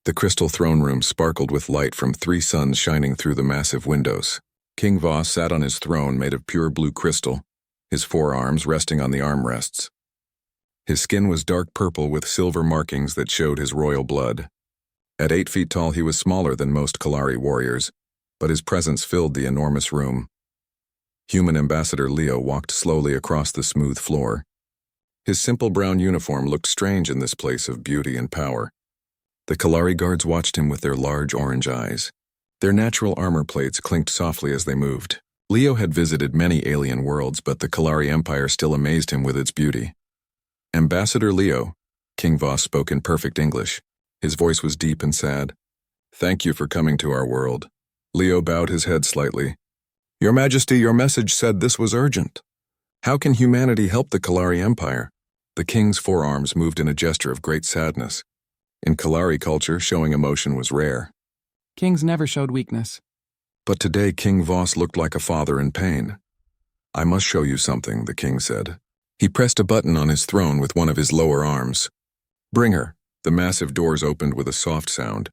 The crystal throne room sparkled with light from 3 suns shining through the massive windows. King Voss sat on his throne made of pure blue crystal, his forearms resting on the armrests. His skin was dark purple with silver markings that showed his royal blood. At 8 feet tall, he was smaller than most Kalari warriors, but his presence filled the enormous room. Human Ambassador Leo walked slowly across the smooth floor. His simple brown uniform looked strange in this place of beauty and power. The Kalari guards watched him with their large orange eyes. Their natural armor plates clinked softly as they moved. Leo had visited many alien worlds, but the Kalari Empire still amazed him with its beauty. Ambassador Leo, King Voss spoke in perfect English. His voice was deep and sad. Thank you for coming to our world. Leo bowed his head slightly. Your Majesty, your message said this was urgent. How can humanity help the Kalari Empire? The king's forearms moved in a gesture of great sadness. In Kalari culture, showing emotion was rare. Kings never showed weakness. But today King Voss looked like a father in pain. I must show you something, the king said. He pressed a button on his throne with one of his lower arms. Bring her. The massive doors opened with a soft sound.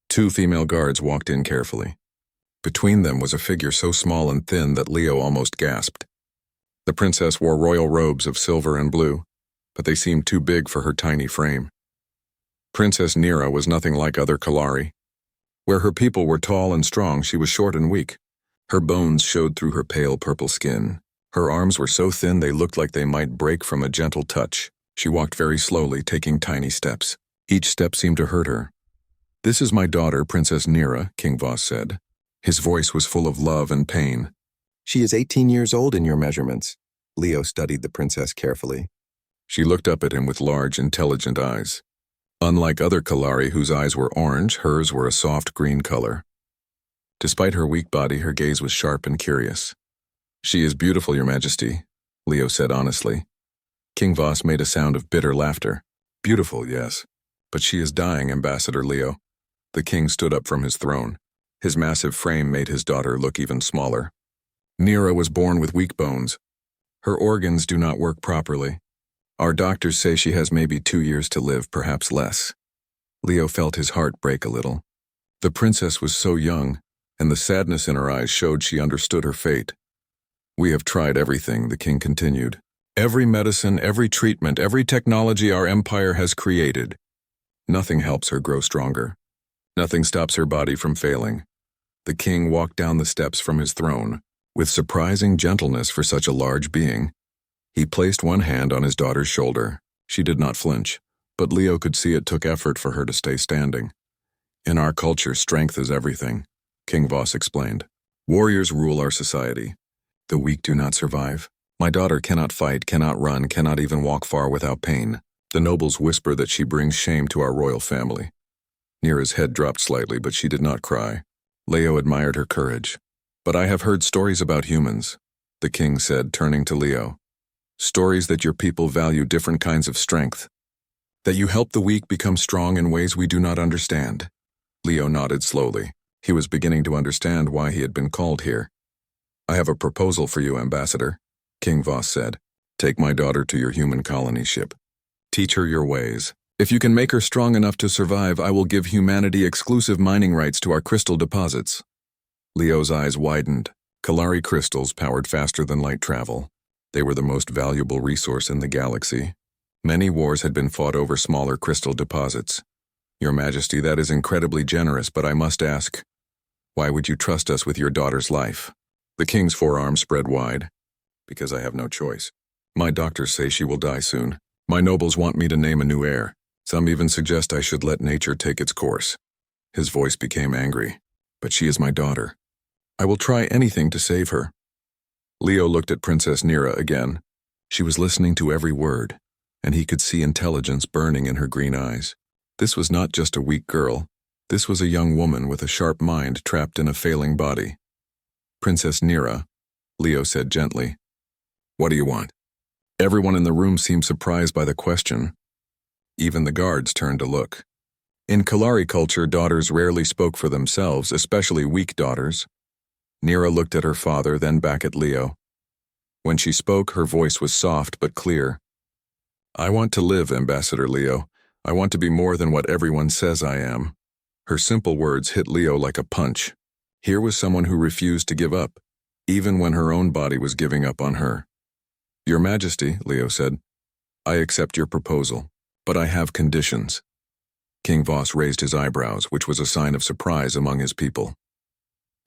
2 female guards walked in carefully. Between them was a figure so small and thin that Leo almost gasped. The princess wore royal robes of silver and blue, but they seemed too big for her tiny frame. Princess Nira was nothing like other Kalari. Where her people were tall and strong, she was short and weak. Her bones showed through her pale purple skin. Her arms were so thin they looked like they might break from a gentle touch. She walked very slowly, taking tiny steps. Each step seemed to hurt her. This is my daughter, Princess Nira, King Voss said. His voice was full of love and pain. She is 18 years old in your measurements. Leo studied the princess carefully. She looked up at him with large, intelligent eyes. Unlike other Kalari whose eyes were orange, hers were a soft green color. Despite her weak body, her gaze was sharp and curious. She is beautiful, your Majesty, Leo said honestly. King Voss made a sound of bitter laughter. Beautiful, yes. But she is dying, Ambassador Leo. The king stood up from his throne. His massive frame made his daughter look even smaller. Nira was born with weak bones. Her organs do not work properly. Our doctors say she has maybe 2 years to live, perhaps less. Leo felt his heart break a little. The princess was so young, and the sadness in her eyes showed she understood her fate. We have tried everything, the king continued. Every medicine, every treatment, every technology our empire has created. Nothing helps her grow stronger. Nothing stops her body from failing. The king walked down the steps from his throne, with surprising gentleness for such a large being. He placed one hand on his daughter's shoulder. She did not flinch, but Leo could see it took effort for her to stay standing. In our culture, strength is everything, King Voss explained. Warriors rule our society. The weak do not survive. My daughter cannot fight, cannot run, cannot even walk far without pain. The nobles whisper that she brings shame to our royal family. Nira's head dropped slightly, but she did not cry. Leo admired her courage. But I have heard stories about humans, the king said, turning to Leo. Stories that your people value different kinds of strength. That you help the weak become strong in ways we do not understand. Leo nodded slowly. He was beginning to understand why he had been called here. I have a proposal for you, Ambassador, King Voss said. Take my daughter to your human colony ship. Teach her your ways. If you can make her strong enough to survive, I will give humanity exclusive mining rights to our crystal deposits. Leo's eyes widened. Kalari crystals powered faster than light travel. They were the most valuable resource in the galaxy. Many wars had been fought over smaller crystal deposits. Your Majesty, that is incredibly generous, but I must ask, why would you trust us with your daughter's life? The king's forearm spread wide. Because I have no choice. My doctors say she will die soon. My nobles want me to name a new heir. Some even suggest I should let nature take its course. His voice became angry. But she is my daughter. I will try anything to save her. Leo looked at Princess Nira again. She was listening to every word, and he could see intelligence burning in her green eyes. This was not just a weak girl. This was a young woman with a sharp mind trapped in a failing body. Princess Nira, Leo said gently. What do you want? Everyone in the room seemed surprised by the question. Even the guards turned to look. In Kalari culture, daughters rarely spoke for themselves, especially weak daughters. Nira looked at her father, then back at Leo. When she spoke, her voice was soft but clear. I want to live, Ambassador Leo. I want to be more than what everyone says I am. Her simple words hit Leo like a punch. Here was someone who refused to give up, even when her own body was giving up on her. "Your Majesty," Leo said, "I accept your proposal, but I have conditions." King Voss raised his eyebrows, which was a sign of surprise among his people.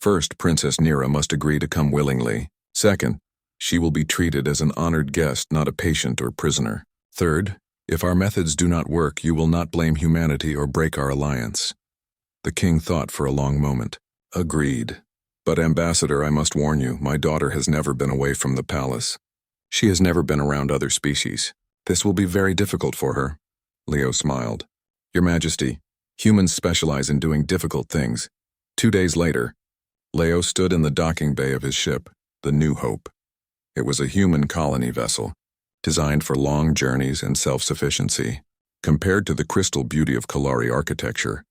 First, Princess Nira must agree to come willingly. Second, she will be treated as an honored guest, not a patient or prisoner. Third, if our methods do not work, you will not blame humanity or break our alliance. The king thought for a long moment. Agreed. But Ambassador, I must warn you, my daughter has never been away from the palace. She has never been around other species. This will be very difficult for her. Leo smiled. Your Majesty, humans specialize in doing difficult things. 2 days later, Leo stood in the docking bay of his ship, the New Hope. It was a human colony vessel, designed for long journeys and self-sufficiency. Compared to the crystal beauty of Kalari architecture,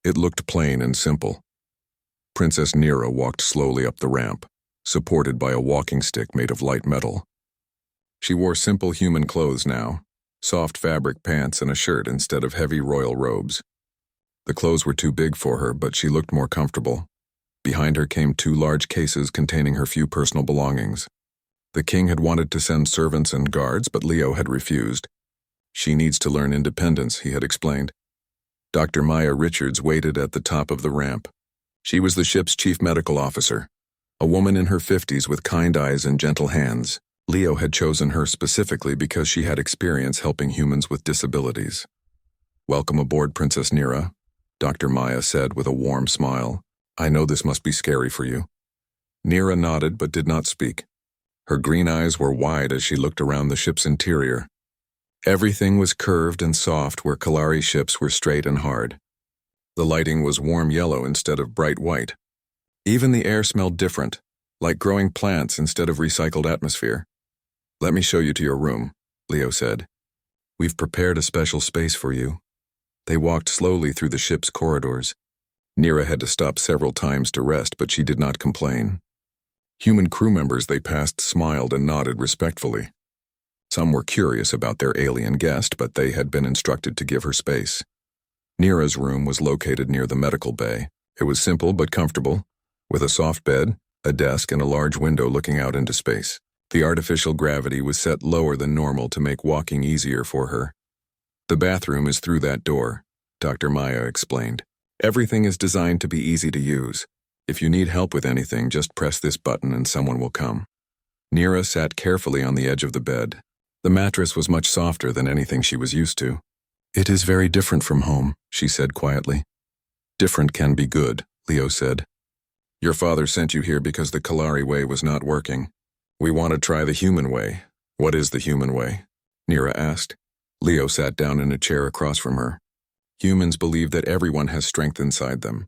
it looked plain and simple. Princess Nira walked slowly up the ramp, supported by a walking stick made of light metal. She wore simple human clothes now, soft fabric pants and a shirt instead of heavy royal robes. The clothes were too big for her, but she looked more comfortable. Behind her came 2 large cases containing her few personal belongings. The king had wanted to send servants and guards, but Leo had refused. She needs to learn independence, he had explained. Dr. Maya Richards waited at the top of the ramp. She was the ship's chief medical officer, a woman in her 50s with kind eyes and gentle hands. Leo had chosen her specifically because she had experience helping humans with disabilities. "Welcome aboard, Princess Nira," Dr. Maya said with a warm smile. "I know this must be scary for you." Nira nodded but did not speak. Her green eyes were wide as she looked around the ship's interior. Everything was curved and soft where Kalari ships were straight and hard. The lighting was warm yellow instead of bright white. Even the air smelled different, like growing plants instead of recycled atmosphere. "Let me show you to your room," Leo said. "We've prepared a special space for you." They walked slowly through the ship's corridors. Nira had to stop several times to rest, but she did not complain. Human crew members they passed smiled and nodded respectfully. Some were curious about their alien guest, but they had been instructed to give her space. Nira's room was located near the medical bay. It was simple but comfortable, with a soft bed, a desk, and a large window looking out into space. The artificial gravity was set lower than normal to make walking easier for her. "The bathroom is through that door," Dr. Maya explained. "Everything is designed to be easy to use. If you need help with anything, just press this button and someone will come." Nira sat carefully on the edge of the bed. The mattress was much softer than anything she was used to. "It is very different from home," she said quietly. "Different can be good," Leo said. "Your father sent you here because the Kalari way was not working. We want to try the human way." "What is the human way?" Nira asked. Leo sat down in a chair across from her. "Humans believe that everyone has strength inside them.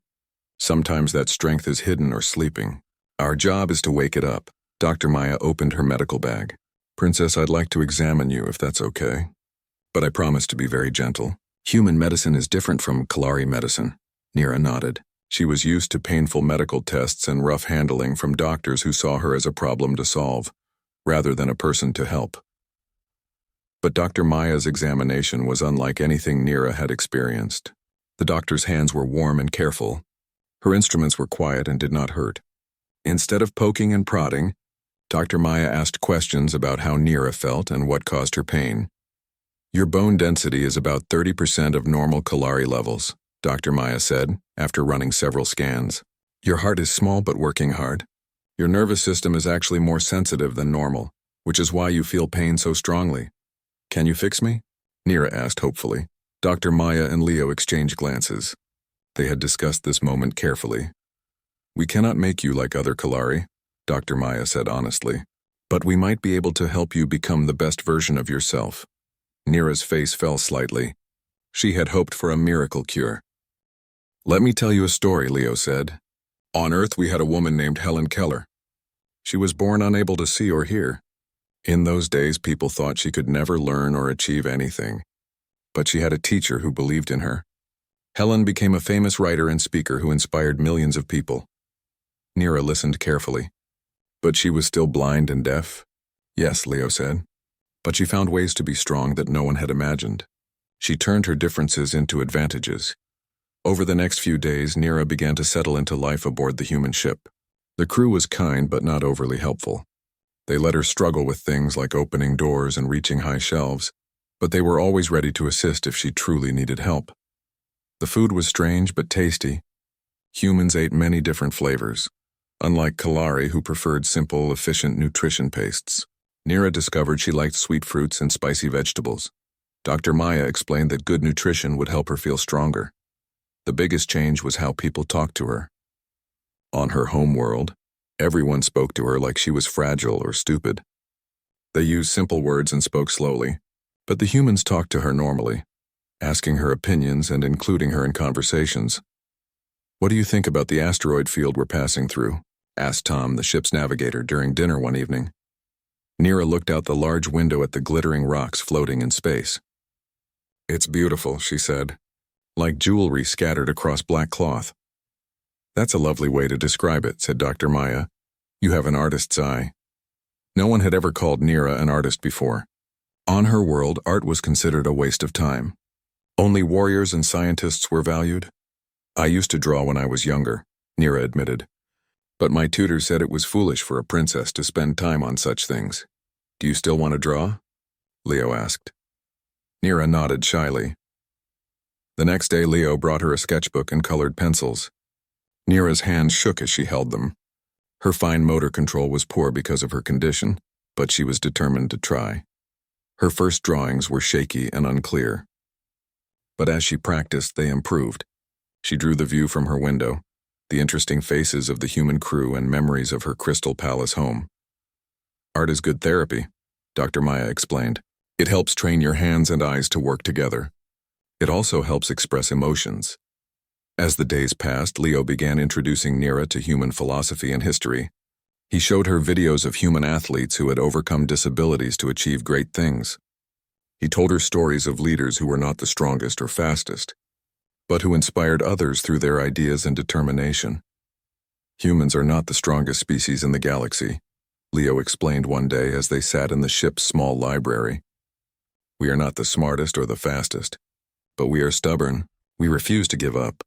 Sometimes that strength is hidden or sleeping. Our job is to wake it up." Dr. Maya opened her medical bag. "Princess, I'd like to examine you if that's okay. But I promise to be very gentle. Human medicine is different from Kalari medicine." Nira nodded. She was used to painful medical tests and rough handling from doctors who saw her as a problem to solve, rather than a person to help. But Dr. Maya's examination was unlike anything Nira had experienced. The doctor's hands were warm and careful. Her instruments were quiet and did not hurt. Instead of poking and prodding, Dr. Maya asked questions about how Nira felt and what caused her pain. "Your bone density is about 30% of normal Kalari levels," Dr. Maya said, after running several scans. "Your heart is small but working hard. Your nervous system is actually more sensitive than normal, which is why you feel pain so strongly. Can you fix me?" Nira asked hopefully. Dr. Maya and Leo exchanged glances. They had discussed this moment carefully. "We cannot make you like other Kalari," Dr. Maya said honestly, "but we might be able to help you become the best version of yourself." Nira's face fell slightly. She had hoped for a miracle cure. "Let me tell you a story," Leo said. "On Earth we had a woman named Helen Keller. She was born unable to see or hear. In those days people thought she could never learn or achieve anything. But she had a teacher who believed in her. Helen became a famous writer and speaker who inspired millions of people." Nira listened carefully. "But she was still blind and deaf?" "Yes," Leo said. "But she found ways to be strong that no one had imagined. She turned her differences into advantages. Over the next few days, Nira began to settle into life aboard the human ship. The crew was kind but not overly helpful. They let her struggle with things like opening doors and reaching high shelves, but they were always ready to assist if she truly needed help. The food was strange but tasty. Humans ate many different flavors, unlike Kalari, who preferred simple, efficient nutrition pastes. Nira discovered she liked sweet fruits and spicy vegetables. Dr. Maya explained that good nutrition would help her feel stronger. The biggest change was how people talked to her. On her home world, everyone spoke to her like she was fragile or stupid. They used simple words and spoke slowly, but the humans talked to her normally, asking her opinions and including her in conversations. "What do you think about the asteroid field we're passing through?" asked Tom, the ship's navigator, during dinner one evening. Nira looked out the large window at the glittering rocks floating in space. "It's beautiful," she said, "like jewelry scattered across black cloth." "That's a lovely way to describe it," said Dr. Maya. "You have an artist's eye." No one had ever called Nira an artist before. On her world, art was considered a waste of time. Only warriors and scientists were valued. "I used to draw when I was younger," Nira admitted. "But my tutor said it was foolish for a princess to spend time on such things." "Do you still want to draw?" Leo asked. Nira nodded shyly. The next day, Leo brought her a sketchbook and colored pencils. Nira's hands shook as she held them. Her fine motor control was poor because of her condition, but she was determined to try. Her first drawings were shaky and unclear. But as she practiced, they improved. She drew the view from her window, the interesting faces of the human crew and memories of her Crystal Palace home. "Art is good therapy," Dr. Maya explained. "It helps train your hands and eyes to work together. It also helps express emotions." As the days passed, Leo began introducing Nira to human philosophy and history. He showed her videos of human athletes who had overcome disabilities to achieve great things. He told her stories of leaders who were not the strongest or fastest, but who inspired others through their ideas and determination. "Humans are not the strongest species in the galaxy," Leo explained one day as they sat in the ship's small library. "We are not the smartest or the fastest, but we are stubborn. We refuse to give up."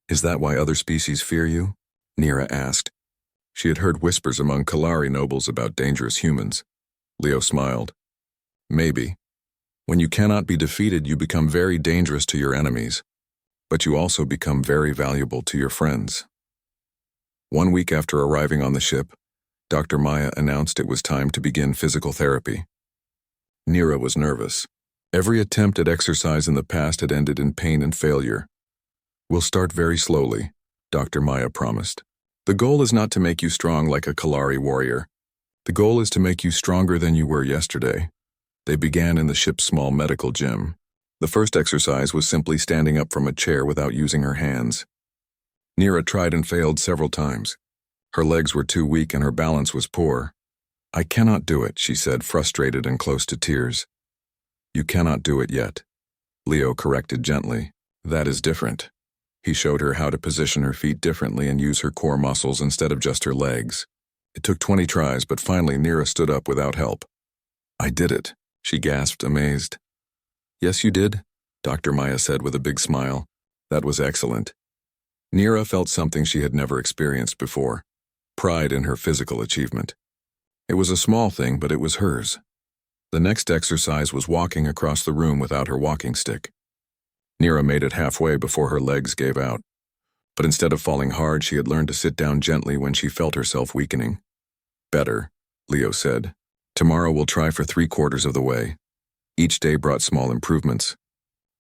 "Is that why other species fear you?" Nira asked. She had heard whispers among Kalari nobles about dangerous humans. Leo smiled. "Maybe. When you cannot be defeated, you become very dangerous to your enemies, but you also become very valuable to your friends." 1 week after arriving on the ship, Dr. Maya announced it was time to begin physical therapy. Nira was nervous. Every attempt at exercise in the past had ended in pain and failure. "We'll start very slowly," Dr. Maya promised. "The goal is not to make you strong like a Kalari warrior. The goal is to make you stronger than you were yesterday." They began in the ship's small medical gym. The first exercise was simply standing up from a chair without using her hands. Nira tried and failed several times. Her legs were too weak and her balance was poor. "I cannot do it," she said, frustrated and close to tears. "You cannot do it yet," Leo corrected gently. "That is different." He showed her how to position her feet differently and use her core muscles instead of just her legs. It took 20 tries, but finally Nira stood up without help. "I did it," she gasped, amazed. "Yes, you did," Dr. Maya said with a big smile. "That was excellent." Nira felt something she had never experienced before, pride in her physical achievement. It was a small thing, but it was hers. The next exercise was walking across the room without her walking stick. Nira made it halfway before her legs gave out. But instead of falling hard, she had learned to sit down gently when she felt herself weakening. "Better," Leo said. "Tomorrow we'll try for 3/4 of the way." Each day brought small improvements.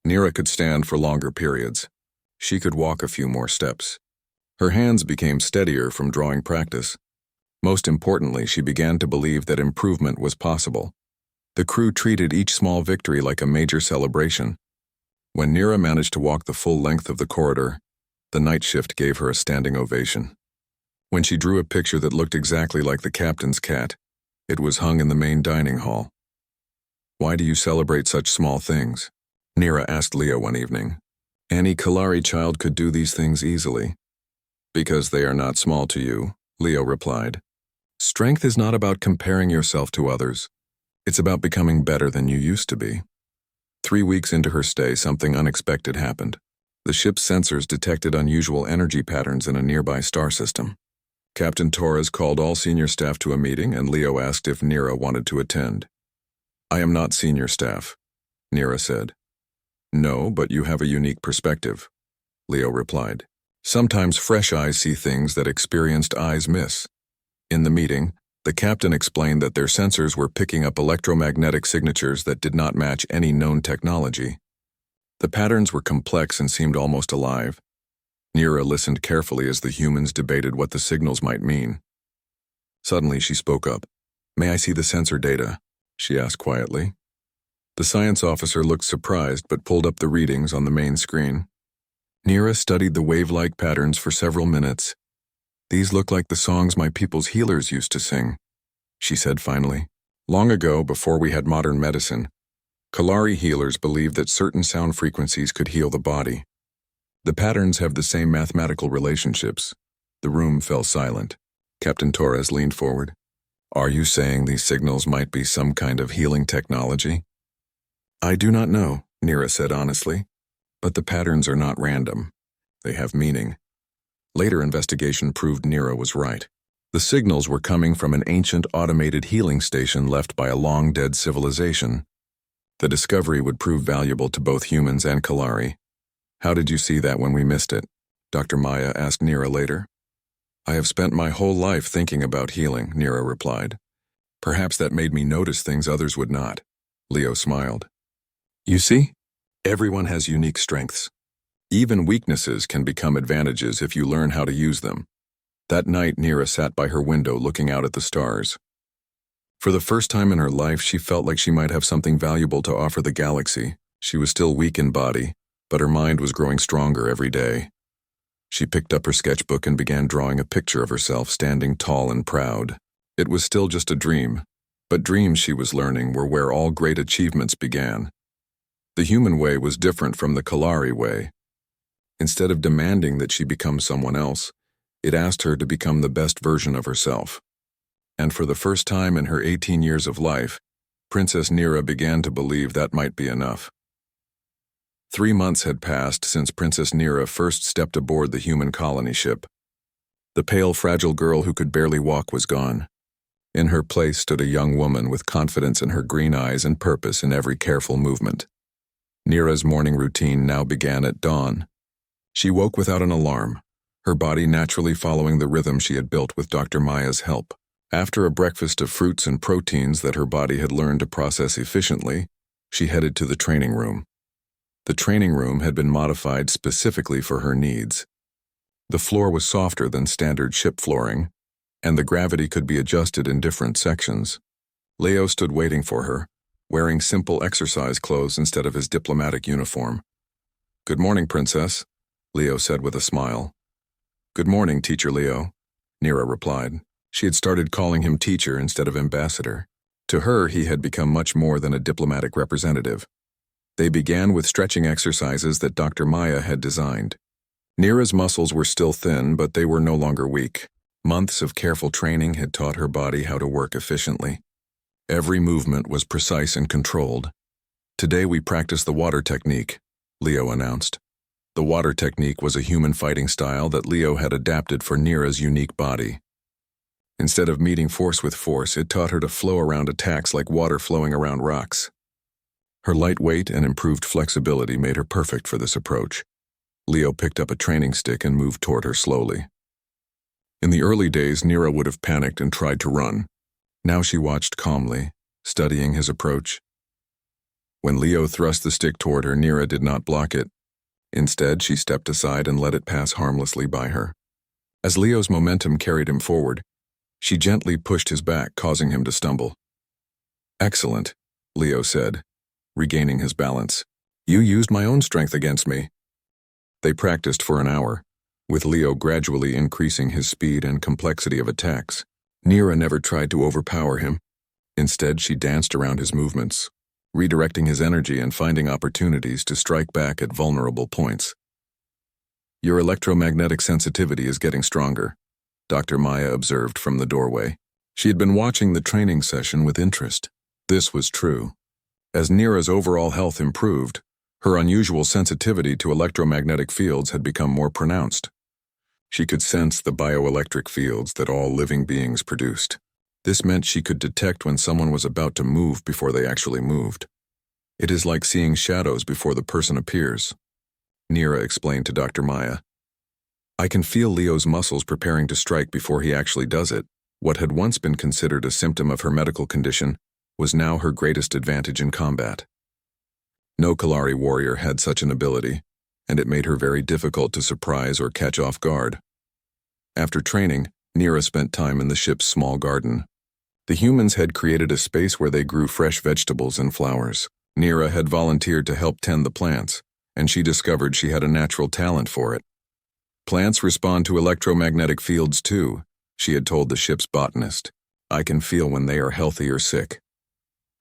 Nira could stand for longer periods. She could walk a few more steps. Her hands became steadier from drawing practice. Most importantly, she began to believe that improvement was possible. The crew treated each small victory like a major celebration. When Nira managed to walk the full length of the corridor, the night shift gave her a standing ovation. When she drew a picture that looked exactly like the captain's cat, it was hung in the main dining hall. "Why do you celebrate such small things?" Nira asked Leo one evening. "Any Kalari child could do these things easily." "Because they are not small to you," Leo replied. "Strength is not about comparing yourself to others. It's about becoming better than you used to be." 3 weeks into her stay, something unexpected happened. The ship's sensors detected unusual energy patterns in a nearby star system. Captain Torres called all senior staff to a meeting, and Leo asked if Nira wanted to attend. "I am not senior staff," Nira said. "No, but you have a unique perspective," Leo replied. "Sometimes fresh eyes see things that experienced eyes miss." In the meeting, the captain explained that their sensors were picking up electromagnetic signatures that did not match any known technology. The patterns were complex and seemed almost alive. Nira listened carefully as the humans debated what the signals might mean. Suddenly she spoke up. "May I see the sensor data?" she asked quietly. The science officer looked surprised but pulled up the readings on the main screen. Nira studied the wave-like patterns for several minutes. "These look like the songs my people's healers used to sing," she said finally. "Long ago, before we had modern medicine, Kalari healers believed that certain sound frequencies could heal the body. The patterns have the same mathematical relationships." The room fell silent. Captain Torres leaned forward. "Are you saying these signals might be some kind of healing technology?" "I do not know," Nira said honestly, "but the patterns are not random. They have meaning." Later investigation proved Nira was right. The signals were coming from an ancient automated healing station left by a long-dead civilization. The discovery would prove valuable to both humans and Kalari. "How did you see that when we missed it?" Dr. Maya asked Nira later. "I have spent my whole life thinking about healing," Nira replied. "Perhaps that made me notice things others would not." Leo smiled. "You see, everyone has unique strengths. Even weaknesses can become advantages if you learn how to use them." That night, Nira sat by her window looking out at the stars. For the first time in her life, she felt like she might have something valuable to offer the galaxy. She was still weak in body, but her mind was growing stronger every day. She picked up her sketchbook and began drawing a picture of herself standing tall and proud. It was still just a dream, but dreams, she was learning, were where all great achievements began. The human way was different from the Kalari way. Instead of demanding that she become someone else, it asked her to become the best version of herself. And for the first time in her 18 years of life, Princess Nira began to believe that might be enough. 3 months had passed since Princess Nira first stepped aboard the human colony ship. The pale, fragile girl who could barely walk was gone. In her place stood a young woman with confidence in her green eyes and purpose in every careful movement. Nira's morning routine now began at dawn. She woke without an alarm, her body naturally following the rhythm she had built with Dr. Maya's help. After a breakfast of fruits and proteins that her body had learned to process efficiently, she headed to the training room. The training room had been modified specifically for her needs. The floor was softer than standard ship flooring, and the gravity could be adjusted in different sections. Leo stood waiting for her, wearing simple exercise clothes instead of his diplomatic uniform. "Good morning, Princess," Leo said with a smile. "Good morning, Teacher Leo," Nira replied. She had started calling him teacher instead of ambassador. To her, he had become much more than a diplomatic representative. They began with stretching exercises that Dr. Maya had designed. Nira's muscles were still thin, but they were no longer weak. Months of careful training had taught her body how to work efficiently. Every movement was precise and controlled. "Today we practice the water technique," Leo announced. The water technique was a human fighting style that Leo had adapted for Nira's unique body. Instead of meeting force with force, it taught her to flow around attacks like water flowing around rocks. Her light weight and improved flexibility made her perfect for this approach. Leo picked up a training stick and moved toward her slowly. In the early days, Nira would have panicked and tried to run. Now she watched calmly, studying his approach. When Leo thrust the stick toward her, Nira did not block it. Instead, she stepped aside and let it pass harmlessly by her. As Leo's momentum carried him forward, she gently pushed his back, causing him to stumble. "Excellent," Leo said, regaining his balance. "You used my own strength against me." They practiced for an hour, with Leo gradually increasing his speed and complexity of attacks. Nira never tried to overpower him. Instead, she danced around his movements, redirecting his energy and finding opportunities to strike back at vulnerable points. "Your electromagnetic sensitivity is getting stronger," Dr. Maya observed from the doorway. She had been watching the training session with interest. This was true. As Nira's overall health improved, Her unusual sensitivity to electromagnetic fields had become more pronounced. She could sense the bioelectric fields that all living beings produced. This meant she could detect when someone was about to move before they actually moved. It is like seeing shadows before the person appears, Nira explained to Dr. Maya. I can feel Leo's muscles preparing to strike before he actually does it. What had once been considered a symptom of her medical condition was now her greatest advantage in combat. No Kalari warrior had such an ability, and it made her very difficult to surprise or catch off guard. After training, Nira spent time in the ship's small garden. The humans had created a space where they grew fresh vegetables and flowers. Nira had volunteered to help tend the plants, and she discovered she had a natural talent for it. Plants respond to electromagnetic fields too, she had told the ship's botanist. I can feel when they are healthy or sick.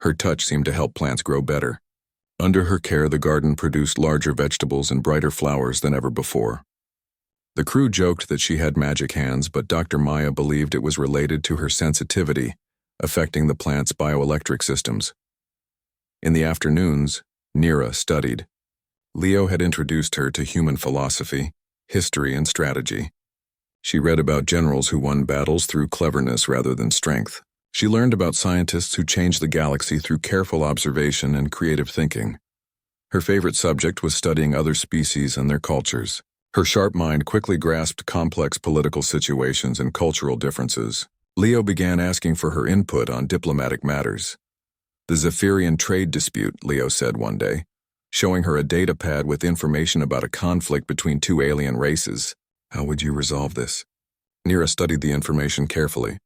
Her touch seemed to help plants grow better. Under her care, the garden produced larger vegetables and brighter flowers than ever before. The crew joked that she had magic hands, but Dr. Maya believed it was related to her sensitivity, affecting the plant's bioelectric systems. In the afternoons, Nira studied. Leo had introduced her to human philosophy, history, and strategy. She read about generals who won battles through cleverness rather than strength. She learned about scientists who changed the galaxy through careful observation and creative thinking. Her favorite subject was studying other species and their cultures. Her sharp mind quickly grasped complex political situations and cultural differences. Leo began asking for her input on diplomatic matters. The Zephyrian trade dispute, Leo said one day, showing her a data pad with information about a conflict between two alien races. How would you resolve this? Nira studied the information carefully.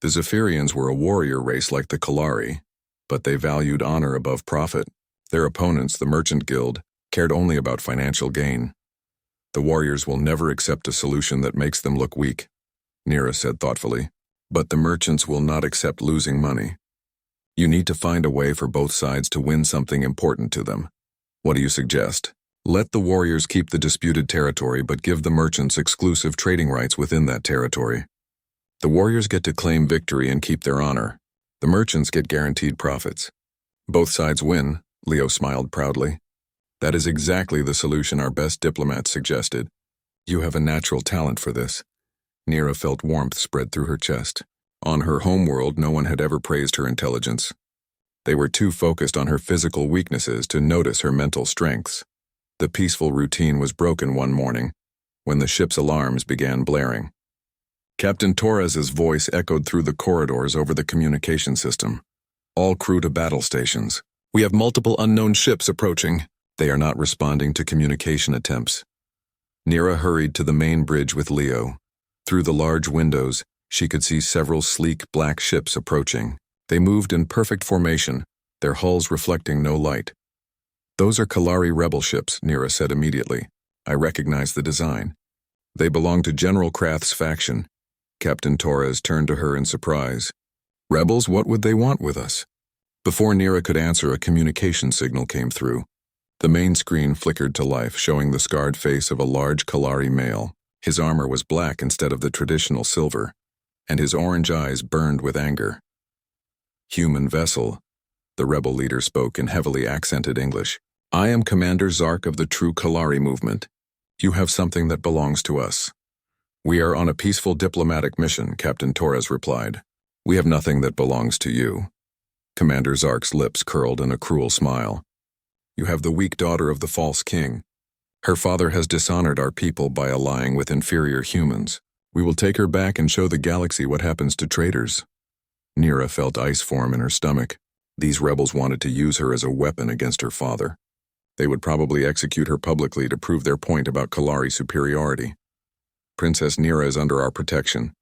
The Zephyrians were a warrior race like the Kalari, but they valued honor above profit. Their opponents, the Merchant Guild, cared only about financial gain. The warriors will never accept a solution that makes them look weak, Nira said thoughtfully. But the merchants will not accept losing money. You need to find a way for both sides to win something important to them. What do you suggest? Let the warriors keep the disputed territory, but give the merchants exclusive trading rights within that territory. The warriors get to claim victory and keep their honor. The merchants get guaranteed profits. Both sides win, Leo smiled proudly. That is exactly the solution our best diplomats suggested. You have a natural talent for this. Nira felt warmth spread through her chest. On her homeworld, no one had ever praised her intelligence. They were too focused on her physical weaknesses to notice her mental strengths. The peaceful routine was broken one morning, when the ship's alarms began blaring. Captain Torres's voice echoed through the corridors over the communication system. All crew to battle stations. We have multiple unknown ships approaching. They are not responding to communication attempts. Nira hurried to the main bridge with Leo. Through the large windows, she could see several sleek black ships approaching. They moved in perfect formation, their hulls reflecting no light. Those are Kalari rebel ships, Nira said immediately. I recognize the design. They belong to General Krath's faction. Captain Torres turned to her in surprise. Rebels, what would they want with us? Before Nira could answer, a communication signal came through. The main screen flickered to life, showing the scarred face of a large Kalari male. His armor was black instead of the traditional silver, and his orange eyes burned with anger. Human vessel, the rebel leader spoke in heavily accented English. I am Commander Zark of the True Kalari movement. You have something that belongs to us. We are on a peaceful diplomatic mission, Captain Torres replied. We have nothing that belongs to you. Commander Zark's lips curled in a cruel smile. You have the weak daughter of the false king. Her father has dishonored our people by allying with inferior humans. We will take her back and show the galaxy what happens to traitors. Nira felt ice form in her stomach. These rebels wanted to use her as a weapon against her father. They would probably execute her publicly to prove their point about Kalari superiority. Princess Nira is under our protection,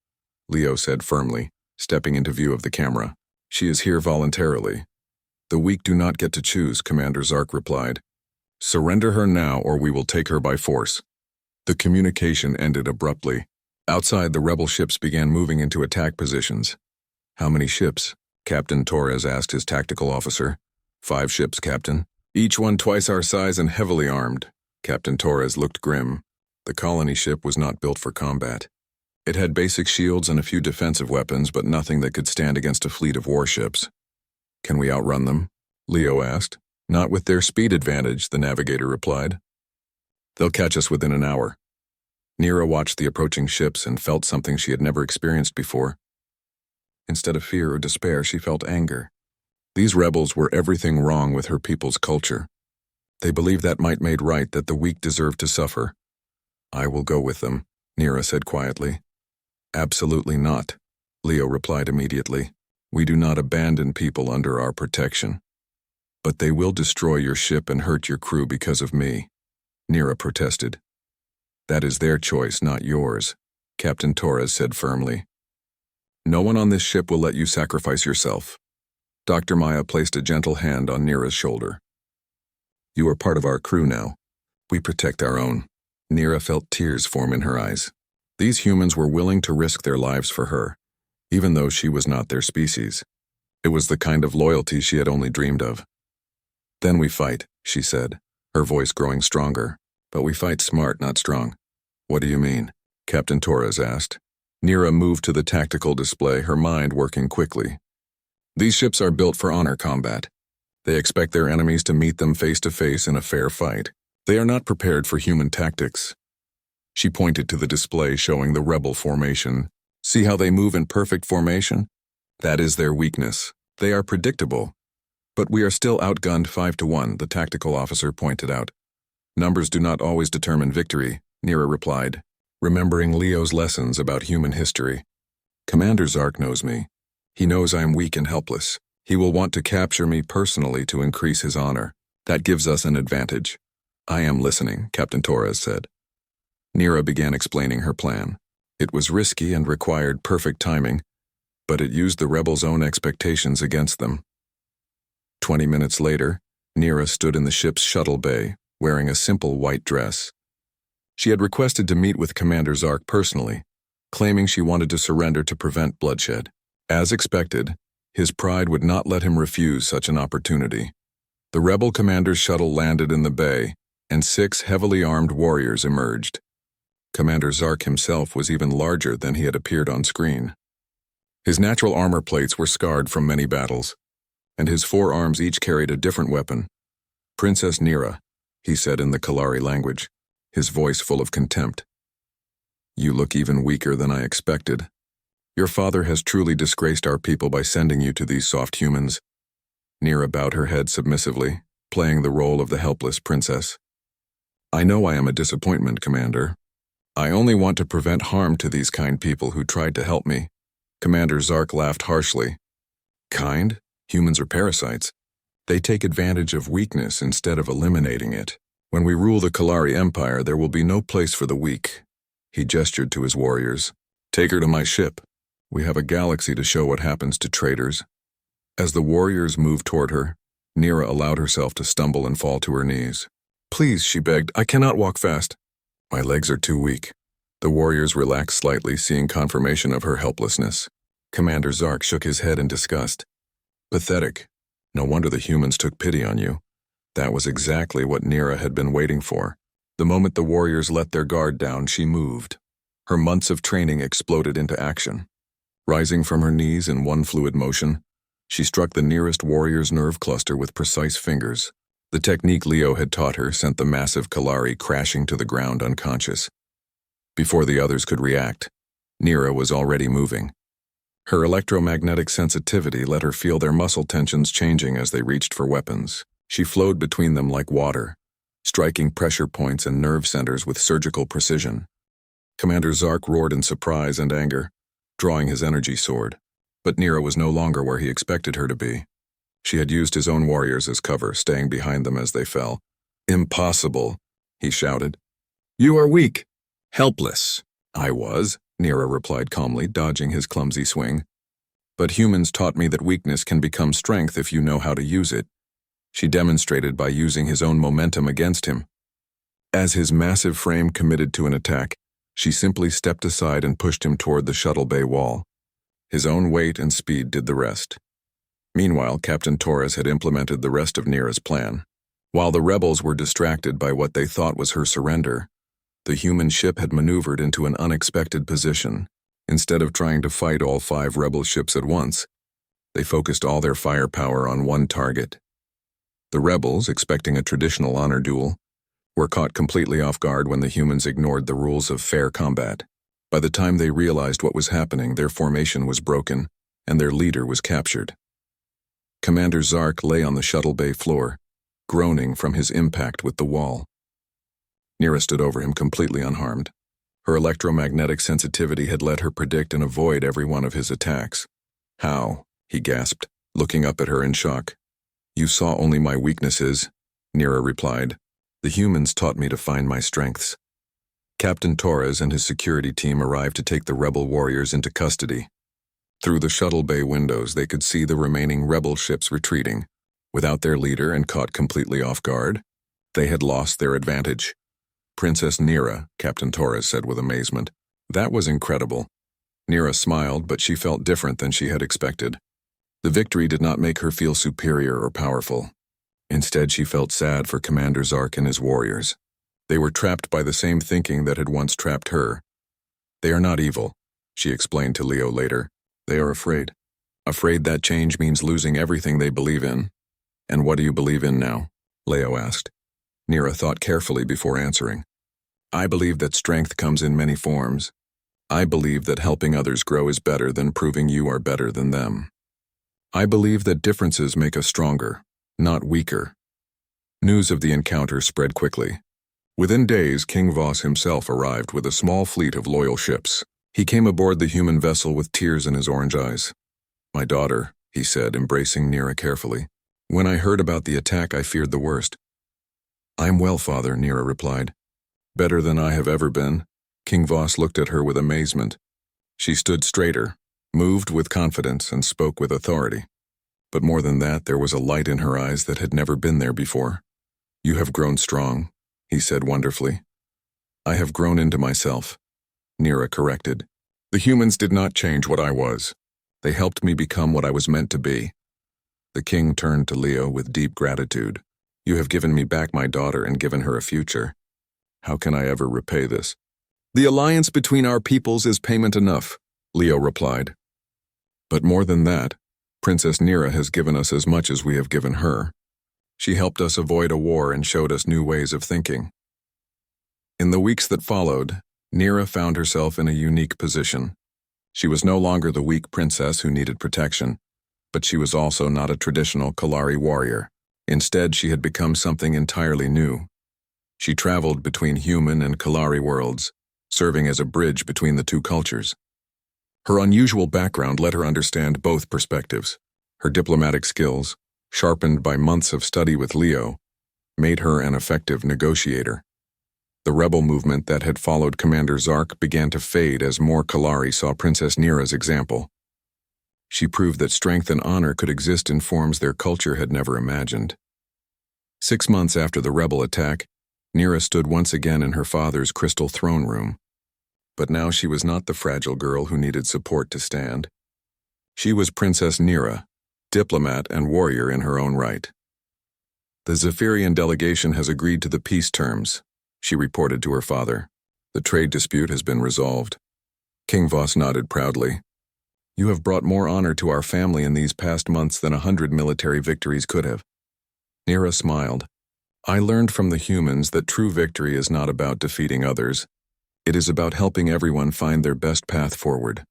Leo said firmly, stepping into view of the camera. She is here voluntarily. The weak do not get to choose, Commander Zark replied. Surrender her now or we will take her by force. The communication ended abruptly. Outside, the rebel ships began moving into attack positions. How many ships? Captain Torres asked his tactical officer. 5 ships, Captain. Each one twice our size and heavily armed. Captain Torres looked grim. The colony ship was not built for combat. It had basic shields and a few defensive weapons, but nothing that could stand against a fleet of warships. Can we outrun them? Leo asked. Not with their speed advantage, the navigator replied. They'll catch us within an hour. Nira watched the approaching ships and felt something she had never experienced before. Instead of fear or despair, she felt anger. These rebels were everything wrong with her people's culture. They believed that might made right, that the weak deserved to suffer. I will go with them, Nira said quietly. Absolutely not, Leo replied immediately. We do not abandon people under our protection. But they will destroy your ship and hurt your crew because of me, Nira protested. That is their choice, not yours, Captain Torres said firmly. No one on this ship will let you sacrifice yourself. Dr. Maya placed a gentle hand on Nira's shoulder. You are part of our crew now. We protect our own. Nira felt tears form in her eyes. These humans were willing to risk their lives for her, even though she was not their species. It was the kind of loyalty she had only dreamed of. Then we fight, she said, her voice growing stronger. But we fight smart, not strong. What do you mean? Captain Torres asked. Nira moved to the tactical display, her mind working quickly. These ships are built for honor combat. They expect their enemies to meet them face to face in a fair fight. They are not prepared for human tactics. She pointed to the display showing the rebel formation. See how they move in perfect formation? That is their weakness. They are predictable. But we are still outgunned 5-1, the tactical officer pointed out. Numbers do not always determine victory, Nira replied, remembering Leo's lessons about human history. Commander Zark knows me. He knows I am weak and helpless. He will want to capture me personally to increase his honor. That gives us an advantage. I am listening, Captain Torres said. Nira began explaining her plan. It was risky and required perfect timing, but it used the rebels' own expectations against them. 20 minutes later, Nira stood in the ship's shuttle bay, wearing a simple white dress. She had requested to meet with Commander Zark personally, claiming she wanted to surrender to prevent bloodshed. As expected, his pride would not let him refuse such an opportunity. The rebel commander's shuttle landed in the bay, and 6 heavily armed warriors emerged. Commander Zark himself was even larger than he had appeared on screen. His natural armor plates were scarred from many battles, and his 4 arms each carried a different weapon. Princess Nira, he said in the Kalari language, his voice full of contempt. You look even weaker than I expected. Your father has truly disgraced our people by sending you to these soft humans. Nira bowed her head submissively, playing the role of the helpless princess. I know I am a disappointment, Commander. I only want to prevent harm to these kind people who tried to help me. Commander Zark laughed harshly. Kind? Humans are parasites. They take advantage of weakness instead of eliminating it. When we rule the Kalari Empire, there will be no place for the weak. He gestured to his warriors. Take her to my ship. We have a galaxy to show what happens to traitors. As the warriors moved toward her, Nira allowed herself to stumble and fall to her knees. Please, she begged, I cannot walk fast. My legs are too weak. The warriors relaxed slightly, seeing confirmation of her helplessness. Commander Zark shook his head in disgust. Pathetic. No wonder the humans took pity on you. That was exactly what Nira had been waiting for. The moment the warriors let their guard down, she moved. Her months of training exploded into action. Rising from her knees in one fluid motion, she struck the nearest warrior's nerve cluster with precise fingers. The technique Leo had taught her sent the massive Kalari crashing to the ground unconscious. Before the others could react, Nira was already moving. Her electromagnetic sensitivity let her feel their muscle tensions changing as they reached for weapons. She flowed between them like water, striking pressure points and nerve centers with surgical precision. Commander Zark roared in surprise and anger, drawing his energy sword. But Nira was no longer where he expected her to be. She had used his own warriors as cover, staying behind them as they fell. Impossible, he shouted. You are weak. Helpless. I was, Nira replied calmly, dodging his clumsy swing. But humans taught me that weakness can become strength if you know how to use it. She demonstrated by using his own momentum against him. As his massive frame committed to an attack, she simply stepped aside and pushed him toward the shuttle bay wall. His own weight and speed did the rest. Meanwhile, Captain Torres had implemented the rest of Nira's plan. While the rebels were distracted by what they thought was her surrender, the human ship had maneuvered into an unexpected position. Instead of trying to fight all 5 rebel ships at once, they focused all their firepower on one target. The rebels, expecting a traditional honor duel, were caught completely off guard when the humans ignored the rules of fair combat. By the time they realized what was happening, their formation was broken, and their leader was captured. Commander Zark lay on the shuttle bay floor, groaning from his impact with the wall. Nira stood over him completely unharmed. Her electromagnetic sensitivity had let her predict and avoid every one of his attacks. "How?" he gasped, looking up at her in shock. "You saw only my weaknesses," Nira replied. "The humans taught me to find my strengths." Captain Torres and his security team arrived to take the rebel warriors into custody. Through the shuttle bay windows, they could see the remaining rebel ships retreating. Without their leader and caught completely off guard, they had lost their advantage. "Princess Nira," Captain Torres said with amazement. "That was incredible." Nira smiled, but she felt different than she had expected. The victory did not make her feel superior or powerful. Instead, she felt sad for Commander Zark and his warriors. They were trapped by the same thinking that had once trapped her. "They are not evil," she explained to Leo later. "They are afraid. Afraid that change means losing everything they believe in." "And what do you believe in now?" Leo asked. Nira thought carefully before answering. "I believe that strength comes in many forms. I believe that helping others grow is better than proving you are better than them. I believe that differences make us stronger, not weaker." News of the encounter spread quickly. Within days, King Voss himself arrived with a small fleet of loyal ships. He came aboard the human vessel with tears in his orange eyes. "My daughter," he said, embracing Nira carefully. "When I heard about the attack, I feared the worst." "I'm well, father," Nira replied. "Better than I have ever been." King Voss looked at her with amazement. She stood straighter, moved with confidence, and spoke with authority. But more than that, there was a light in her eyes that had never been there before. "You have grown strong," he said wonderfully. "I have grown into myself," Nira corrected. "The humans did not change what I was. They helped me become what I was meant to be." The king turned to Leo with deep gratitude. "You have given me back my daughter and given her a future. How can I ever repay this?" "The alliance between our peoples is payment enough," Leo replied. "But more than that, Princess Nira has given us as much as we have given her. She helped us avoid a war and showed us new ways of thinking." In the weeks that followed, Nira found herself in a unique position. She was no longer the weak princess who needed protection, but she was also not a traditional Kalari warrior. Instead, she had become something entirely new. She traveled between human and Kalari worlds, serving as a bridge between the two cultures. Her unusual background let her understand both perspectives. Her diplomatic skills, sharpened by months of study with Leo, made her an effective negotiator. The rebel movement that had followed Commander Zark began to fade as more Kalari saw Princess Nira's example. She proved that strength and honor could exist in forms their culture had never imagined. 6 months after the rebel attack, Nira stood once again in her father's crystal throne room. But now she was not the fragile girl who needed support to stand. She was Princess Nira, diplomat and warrior in her own right. "The Zephyrian delegation has agreed to the peace terms," she reported to her father. "The trade dispute has been resolved." King Voss nodded proudly. "You have brought more honor to our family in these past months than 100 military victories could have." Nira smiled. "I learned from the humans that true victory is not about defeating others. It is about helping everyone find their best path forward."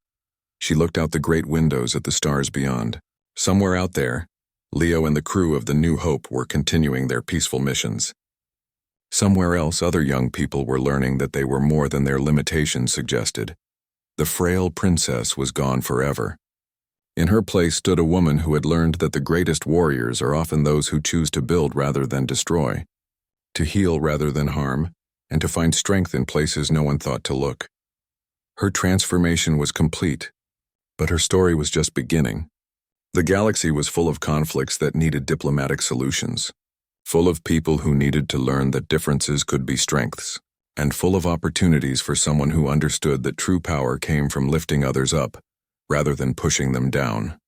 She looked out the great windows at the stars beyond. Somewhere out there, Leo and the crew of the New Hope were continuing their peaceful missions. Somewhere else, other young people were learning that they were more than their limitations suggested. The frail princess was gone forever. In her place stood a woman who had learned that the greatest warriors are often those who choose to build rather than destroy, to heal rather than harm, and to find strength in places no one thought to look. Her transformation was complete, but her story was just beginning. The galaxy was full of conflicts that needed diplomatic solutions, full of people who needed to learn that differences could be strengths, and full of opportunities for someone who understood that true power came from lifting others up, rather than pushing them down.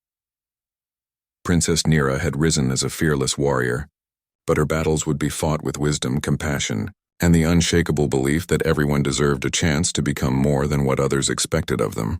Princess Nira had risen as a fearless warrior, but her battles would be fought with wisdom, compassion, and the unshakable belief that everyone deserved a chance to become more than what others expected of them.